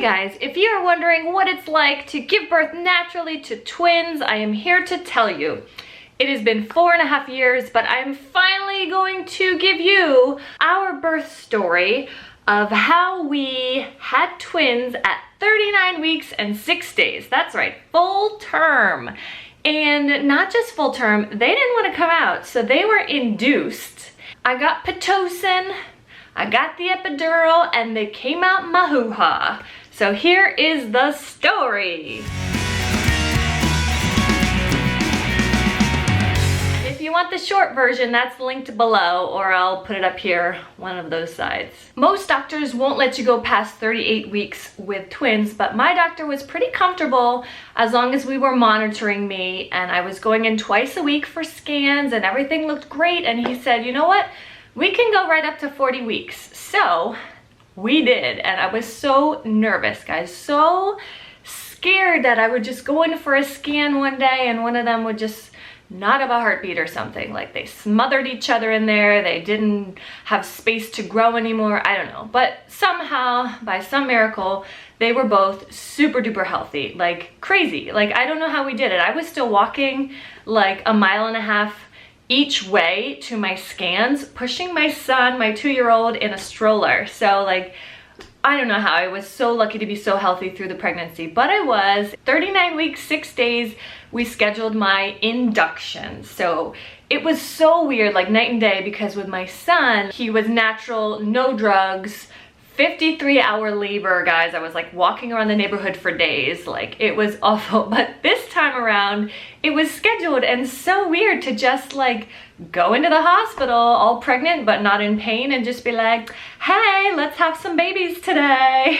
guys, if you are wondering what it's like to give birth naturally to twins, I am here to tell you. It has been 4.5 years, but I'm finally going to give you our birth story of how we had twins at 39 weeks and 6 days. That's right, full term. And not just full term, they didn't want to come out, so they were induced. I got pitocin, I got the epidural, and they came out my hoo-ha. So here is the story. If you want the short version, that's linked below, or I'll put it up here, one of those sides. Most doctors won't let you go past 38 weeks with twins, but my doctor was pretty comfortable as long as we were monitoring me, and I was going in twice a week for scans and everything looked great, and he said, you know what? We can go right up to 40 weeks. So we did, and I was so nervous, guys, so scared that I would just go in for a scan one day and one of them would just not have a heartbeat or something. Like they smothered each other in there, they didn't have space to grow anymore, I don't know. But somehow, by some miracle, they were both super duper healthy, like crazy. Like I don't know how we did it. I was still walking like 1.5 miles each way to my scans, pushing my son, my 2-year-old, in a stroller. So like, I don't know how. I was so lucky to be so healthy through the pregnancy, but I was. 39 weeks, 6 days, we scheduled my induction. So it was so weird, like night and day, because with my son, he was natural, no drugs, 53-hour labor, guys. I was like walking around the neighborhood for days. Like it was awful. But this time around, it was scheduled, and so weird to just like go into the hospital all pregnant but not in pain and just be like, hey, let's have some babies today.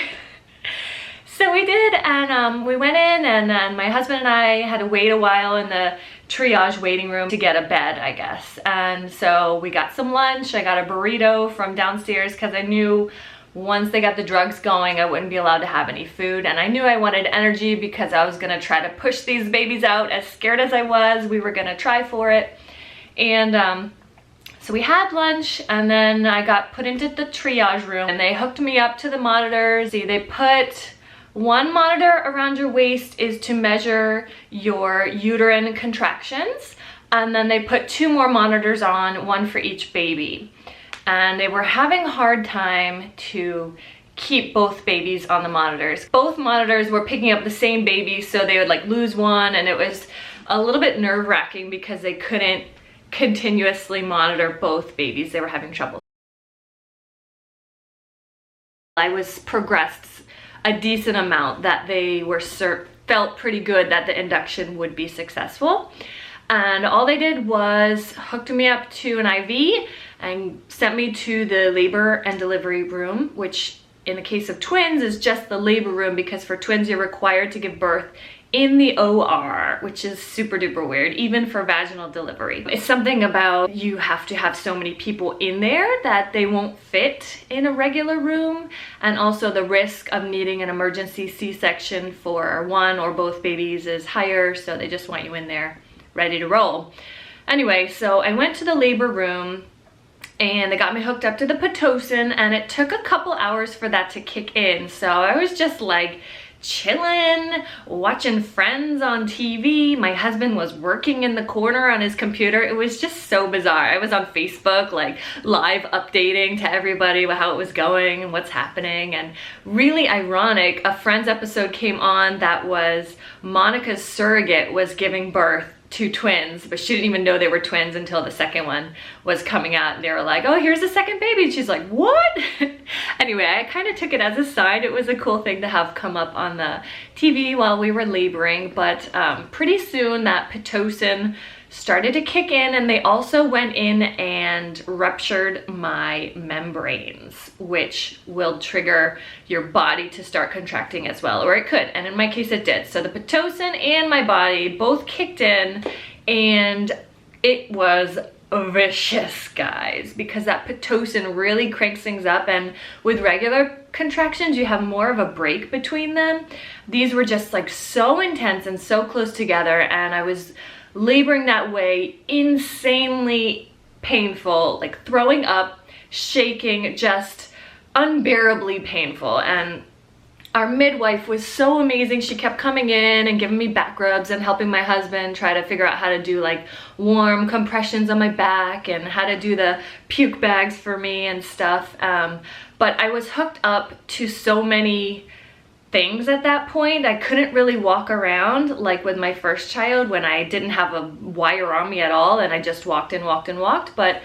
So we did, and we went in, and then my husband and I had to wait a while in the triage waiting room to get a bed, I guess. And so we got some lunch. I got a burrito from downstairs because I knew once they got the drugs going, I wouldn't be allowed to have any food. And I knew I wanted energy because I was gonna try to push these babies out. As scared as I was, we were gonna try for it. And so we had lunch, and then I got put into the triage room, and they hooked me up to the monitors. They put one monitor around your waist is to measure your uterine contractions, and then they put 2 more monitors on, one for each baby. And they were having a hard time to keep both babies on the monitors. Both monitors were picking up the same baby, so they would like lose one, and it was a little bit nerve-wracking because they couldn't continuously monitor both babies. They were having trouble. I was progressed a decent amount that they were felt pretty good that the induction would be successful. And all they did was hooked me up to an IV and sent me to the labor and delivery room, which in the case of twins is just the labor room, because for twins you're required to give birth in the OR, which is super duper weird, even for vaginal delivery. It's something about you have to have so many people in there that they won't fit in a regular room, and also the risk of needing an emergency C-section for one or both babies is higher, so they just want you in there ready to roll. Anyway, so I went to the labor room and they got me hooked up to the pitocin, and it took a couple hours for that to kick in. So I was just like chilling, watching Friends on TV. My husband was working in the corner on his computer. It was just so bizarre. I was on Facebook, like live updating to everybody about how it was going and what's happening. And really ironic, a Friends episode came on that was Monica's surrogate was giving birth to twins, but she didn't even know they were twins until the second one was coming out, and they were like, oh, here's the second baby, and she's like, what? Anyway, I kind of took it as a sign. It was a cool thing to have come up on the TV while we were laboring, but pretty soon that pitocin started to kick in, and they also went in and ruptured my membranes, which will trigger your body to start contracting as well, or it could, and in my case it did. So the pitocin and my body both kicked in, and it was vicious, guys, because that pitocin really cranks things up, and with regular contractions you have more of a break between them. These were just like so intense and so close together, and I was laboring that way, insanely painful, like throwing up, shaking, just unbearably painful. And Our midwife was so amazing. She kept coming in and giving me back rubs and helping my husband try to figure out how to do like warm compressions on my back and how to do the puke bags for me and stuff. But I was hooked up to so many things at that point. I couldn't really walk around like with my first child when I didn't have a wire on me at all and I just walked and walked and walked. But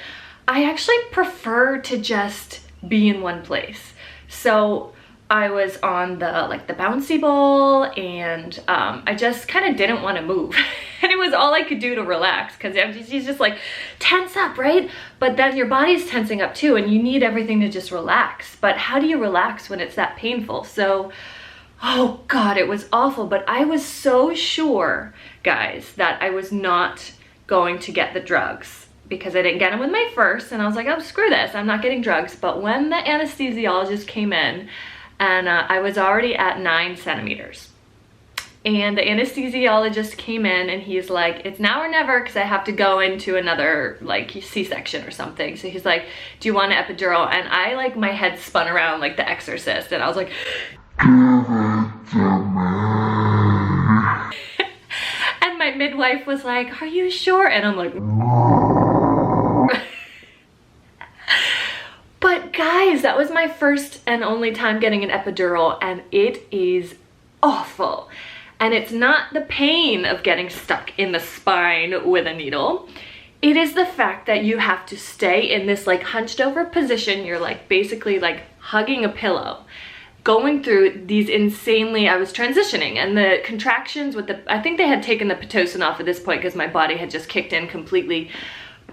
I actually prefer to just be in one place. So I was on the bouncy ball and I just kind of didn't want to move. And it was all I could do to relax because she's just like, tense up, right? But then your body's tensing up too and you need everything to just relax. But how do you relax when it's that painful? So, oh God, it was awful. But I was so sure, guys, that I was not going to get the drugs because I didn't get them with my first. And I was like, oh, screw this, I'm not getting drugs. But when the anesthesiologist came in, and I was already at 9 centimeters. And the anesthesiologist came in and he's like, it's now or never because I have to go into another like C-section or something. So he's like, do you want an epidural? And I like, my head spun around like The Exorcist and I was like, and my midwife was like, are you sure? And I'm like, but guys, that was my first and only time getting an epidural and it is awful. And it's not the pain of getting stuck in the spine with a needle. It is the fact that you have to stay in this like hunched over position. You're like basically like hugging a pillow, going through these insanely, I was transitioning and the contractions with the, I think they had taken the pitocin off at this point because my body had just kicked in completely.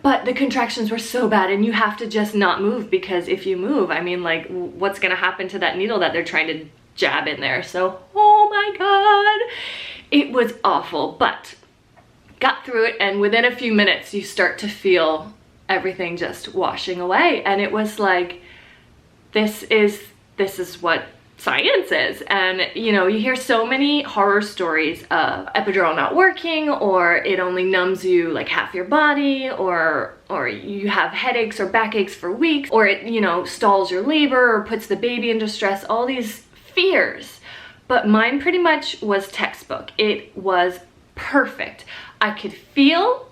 But the contractions were so bad and you have to just not move because if you move, I mean like what's gonna happen to that needle that they're trying to jab in there? So, oh my God, it was awful, but got through it and within a few minutes you start to feel everything just washing away. And it was like, this is what science is. And you know, you hear so many horror stories of epidural not working or it only numbs you like half your body or you have headaches or backaches for weeks or it, you know, stalls your labor or puts the baby in distress, all these fears. But mine pretty much was textbook. It was perfect. I could feel,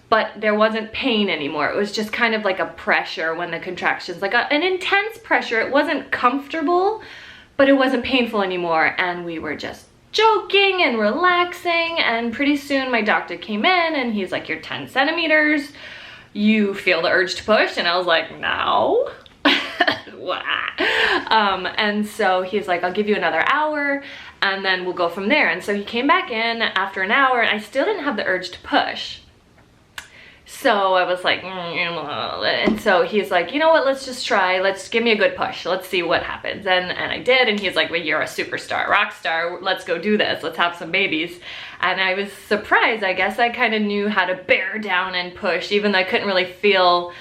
but there wasn't pain anymore. It was just kind of like a pressure when the contractions, like an intense pressure. It wasn't comfortable, but it wasn't painful anymore. And we were just joking and relaxing. And pretty soon my doctor came in and he's like, you're 10 centimeters. You feel the urge to push? And I was like, no. And so he's like, I'll give you another hour and then we'll go from there. And so he came back in after an hour and I still didn't have the urge to push. So I was like, and so he's like, you know what, let's just try, let's give me a good push, let's see what happens. And I did, and he's like, well, you're a superstar, rock star, let's go do this, let's have some babies. And I was surprised. I guess I kind of knew how to bear down and push, even though I couldn't really feel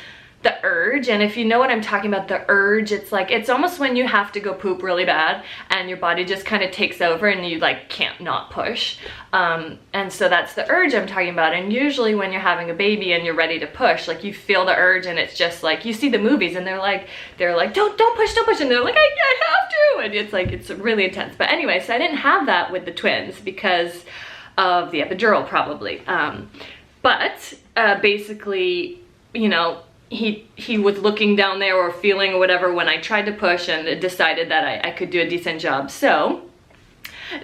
the urge. And if you know what I'm talking about, the urge, it's like, it's almost when you have to go poop really bad and your body just kind of takes over and you like can't not push. And so that's the urge I'm talking about. And usually when you're having a baby and you're ready to push, like you feel the urge and it's just like, you see the movies and they're like, don't push. And they're like, I have to. And it's like, it's really intense. But anyway, so I didn't have that with the twins because of the epidural probably. But basically, you know, he was looking down there or feeling or whatever when I tried to push and decided that I could do a decent job. So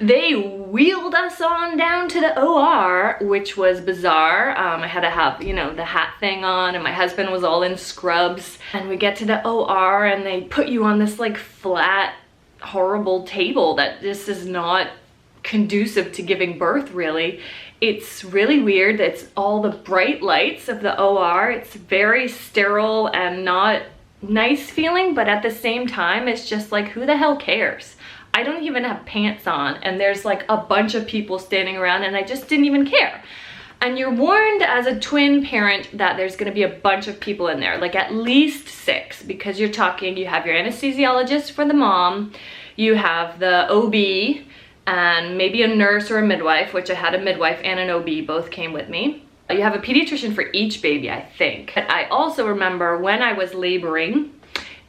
they wheeled us on down to the OR, which was bizarre. I had to have, you know, the hat thing on and my husband was all in scrubs. And we get to the OR and they put you on this like flat, horrible table that just is not conducive to giving birth really. It's really weird. It's all the bright lights of the OR. It's very sterile and not nice feeling, but at the same time, it's just like, who the hell cares? I don't even have pants on and there's like a bunch of people standing around and I just didn't even care. And you're warned as a twin parent that there's gonna be a bunch of people in there, like at least 6, because you're talking, you have your anesthesiologist for the mom, you have the OB, and maybe a nurse or a midwife, which I had a midwife and an OB, both came with me. You have a pediatrician for each baby, I think. But I also remember when I was laboring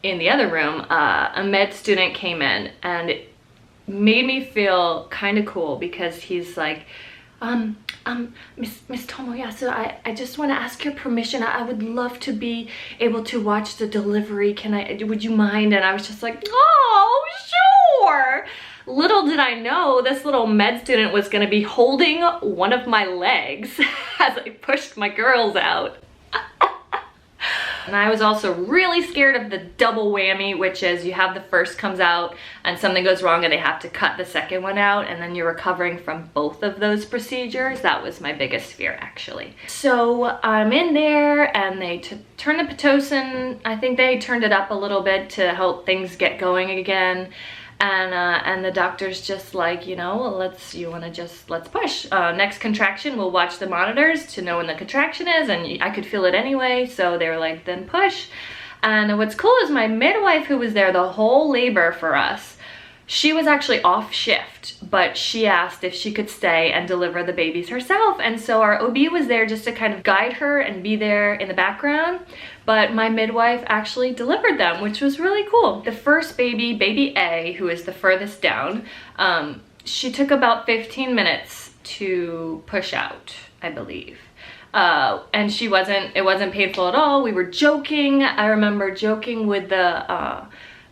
in the other room, a med student came in and made me feel kind of cool because he's like, Miss Tomoyasu, I just want to ask your permission. I would love to be able to watch the delivery. Would you mind? And I was just like, oh, sure. Little did I know this little med student was going to be holding one of my legs as I pushed my girls out. And I was also really scared of the double whammy, which is you have the first comes out and something goes wrong and they have to cut the second one out, and then you're recovering from both of those procedures. That was my biggest fear, actually. So I'm in there and they turn the pitocin. I think they turned it up a little bit to help things get going again. And the doctor's just like, you know, let's push. Next contraction, we'll watch the monitors to know when the contraction is, and I could feel it anyway, so they were like, then push. And what's cool is my midwife, who was there the whole labor for us, she was actually off shift, but she asked if she could stay and deliver the babies herself. And so our OB was there just to kind of guide her and be there in the background. But my midwife actually delivered them, which was really cool. The first baby, baby A, who is the furthest down, she took about 15 minutes to push out, I believe. And it wasn't painful at all. We were joking. I remember joking with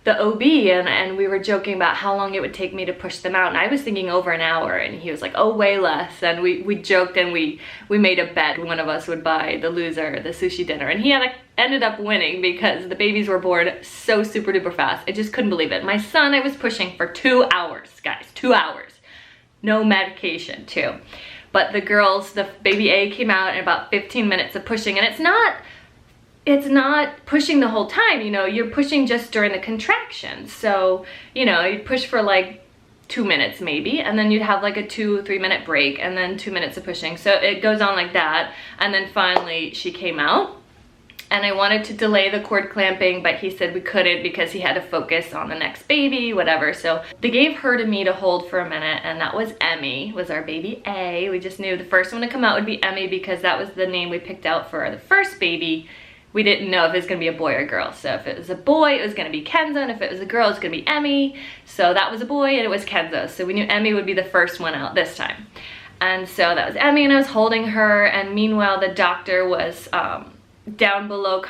the OB, and we were joking about how long it would take me to push them out, and I was thinking over an hour, and he was like, oh, way less. And we joked, and we made a bet one of us would buy the loser the sushi dinner, and he ended up winning because the babies were born so super duper fast. I just couldn't believe it. My son, I was pushing for 2 hours, guys, 2 hours. No medication too. But the girls, the baby A came out in about 15 minutes of pushing, and it's not pushing the whole time, you know, you're pushing just during the contractions. So, you know, you'd push for like 2 minutes maybe, and then you'd have like a 2-3 minute break, and then 2 minutes of pushing. So it goes on like that. And then finally she came out, and I wanted to delay the cord clamping, but he said we couldn't because he had to focus on the next baby, whatever. So they gave her to me to hold for a minute, and that was Emmy, was our baby A. We just knew the first one to come out would be Emmy because that was the name we picked out for the first baby. We didn't know if it was gonna be a boy or a girl. So if it was a boy, it was gonna be Kenzo, and if it was a girl, it was gonna be Emmy. So that was a boy and it was Kenzo. So we knew Emmy would be the first one out this time. And so that was Emmy, and I was holding her, and meanwhile the doctor was down below,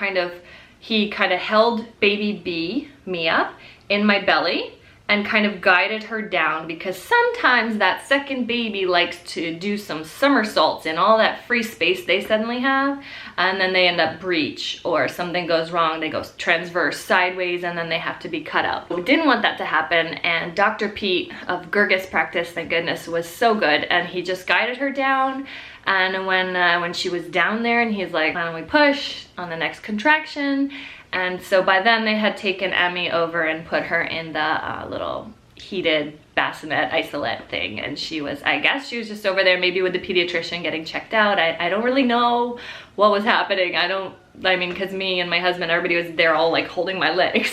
he kind of held baby B, Mia, in my belly and kind of guided her down, because sometimes that second baby likes to do some somersaults in all that free space they suddenly have, and then they end up breech, or something goes wrong, they go transverse sideways, and then they have to be cut out. We didn't want that to happen, and Dr. Pete of Gerges practice, thank goodness, was so good, and he just guided her down. And when she was down there, and he's like, why don't we push on the next contraction? And so by then they had taken Emmy over and put her in the little heated bassinet isolate thing, and I guess she was just over there maybe with the pediatrician getting checked out. I don't really know what was happening. Because me and my husband, everybody was there all like holding my legs.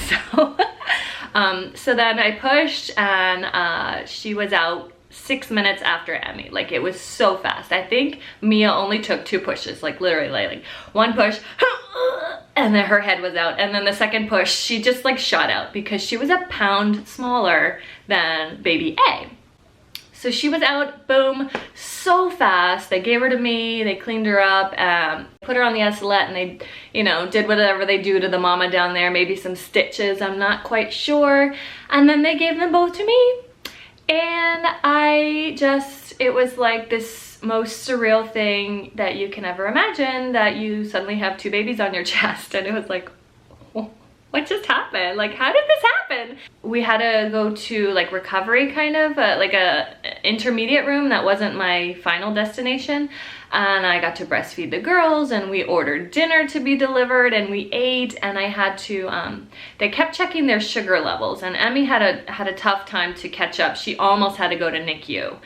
So then I pushed, and she was out 6 minutes after Emmy. Like, it was so fast. I think Mia only took 2 pushes, like literally like one push and then her head was out, and then the second push she just like shot out because she was a pound smaller than baby A. So she was out, boom, so fast. They gave her to me, they cleaned her up, put her on the isolate, and they, you know, did whatever they do to the mama down there, maybe some stitches, I'm not quite sure. And then they gave them both to me. And it was like this most surreal thing that you can ever imagine, that you suddenly have 2 babies on your chest. And it was like, what just happened? Like, how did this happen? We had to go to like recovery, kind of like a intermediate room. That wasn't my final destination. And I got to breastfeed the girls, and we ordered dinner to be delivered, and we ate, and I had to, they kept checking their sugar levels, and Emmy had a tough time to catch up. She almost had to go to NICU.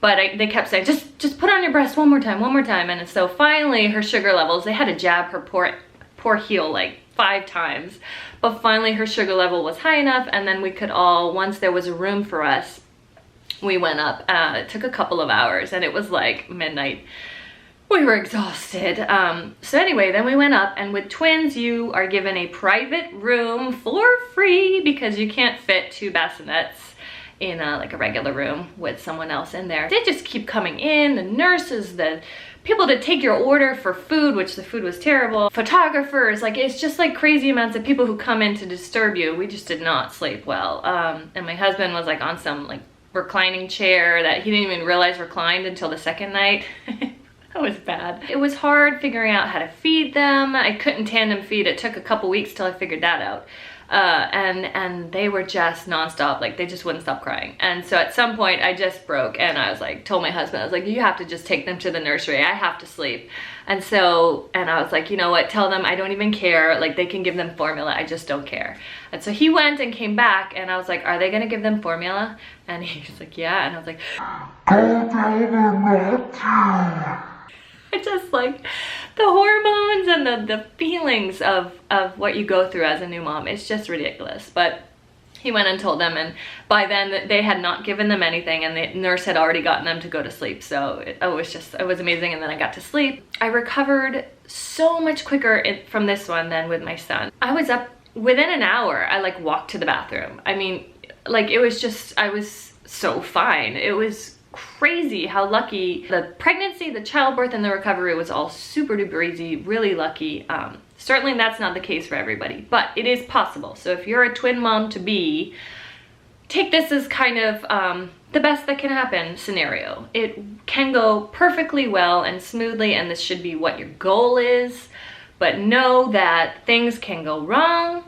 But they kept saying, just put on your breast one more time. And so finally her sugar levels, they had to jab her poor heel like 5 times. But finally her sugar level was high enough, and then we could all, once there was a room for us, we went up. It took a couple of hours, and it was like midnight. We were exhausted. So anyway, then we went up, and with twins, you are given a private room for free because you can't fit 2 bassinets in like a regular room with someone else in there. They just keep coming in, the nurses, the people to take your order for food, which the food was terrible, photographers, like it's just like crazy amounts of people who come in to disturb you. We just did not sleep well. And my husband was like on some like reclining chair that he didn't even realize reclined until the second night. That was bad. It was hard figuring out how to feed them. I couldn't tandem feed. It took a couple weeks till I figured that out. And they were just nonstop, like they just wouldn't stop crying. And so at some point I just broke and I was like, told my husband, I was like, you have to just take them to the nursery. I have to sleep. And I was like, you know what, tell them I don't even care. Like they can give them formula. I just don't care. And so he went and came back and I was like, are they gonna give them formula? And he was like, yeah. And I was like, go tell them not to. I just like the hormones and the feelings of what you go through as a new mom. It's just ridiculous. But he went and told them, and by then they had not given them anything and the nurse had already gotten them to go to sleep. So it was amazing. And then I got to sleep. I recovered so much quicker from this one than with my son. I was up within an hour. I like walked to the bathroom. I mean, like it was just, I was so fine. It was crazy how lucky the pregnancy, the childbirth, and the recovery was all super duper easy, really lucky. Certainly that's not the case for everybody, but it is possible. So if you're a twin mom to be, take this as kind of the best that can happen scenario. It can go perfectly well and smoothly, and this should be what your goal is, but know that things can go wrong.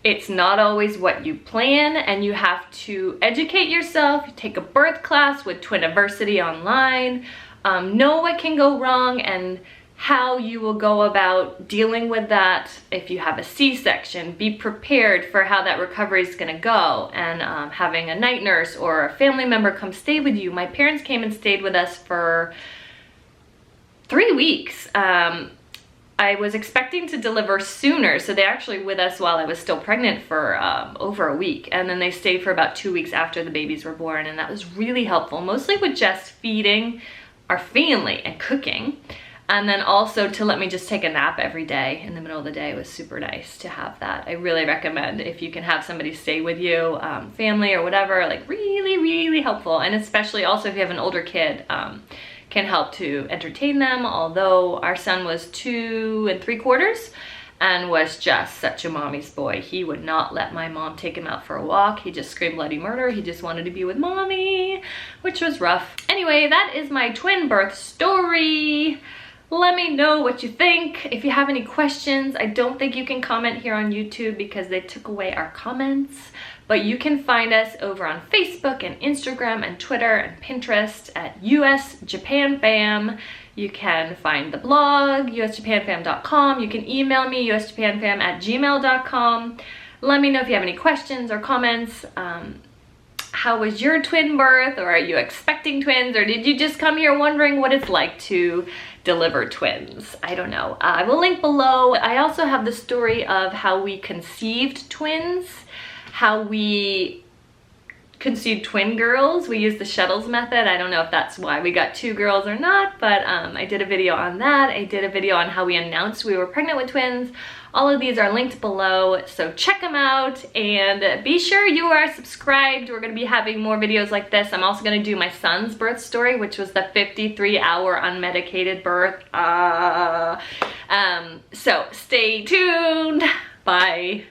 It's not always what you plan, and you have to educate yourself. Take a birth class with Twiniversity online. Know what can go wrong and how you will go about dealing with that if you have a C-section. Be prepared for how that recovery is gonna go, and having a night nurse or a family member come stay with you. My parents came and stayed with us for 3 weeks. I was expecting to deliver sooner, so they actually with us while I was still pregnant for over a week, and then they stayed for about 2 weeks after the babies were born, and that was really helpful, mostly with just feeding our family and cooking, and then also to let me just take a nap every day in the middle of the day. It was super nice to have that. I really recommend if you can have somebody stay with you, family or whatever, like really, really helpful, and especially also if you have an older kid, can help to entertain them. Although our son was 2 3/4 and was just such a mommy's boy. He would not let my mom take him out for a walk. He just screamed bloody murder. He just wanted to be with mommy, which was rough. Anyway, that is my twin birth story. Let me know what you think. If you have any questions, I don't think you can comment here on YouTube because they took away our comments. But you can find us over on Facebook and Instagram and Twitter and Pinterest at US Japan Fam. You can find the blog, usjapanfam.com. You can email me, usjapanfam@gmail.com. Let me know if you have any questions or comments. How was your twin birth? Or are you expecting twins? Or did you just come here wondering what it's like to deliver twins? I don't know. I will link below. I also have the story of how we conceived twins, how we conceived twin girls. We used the shuttles method. I don't know if that's why we got 2 girls or not, but I did a video on that. I did a video on how we announced we were pregnant with twins. All of these are linked below, so check them out and be sure you are subscribed. We're gonna be having more videos like this. I'm also gonna do my son's birth story, which was the 53-hour unmedicated birth. So stay tuned. Bye.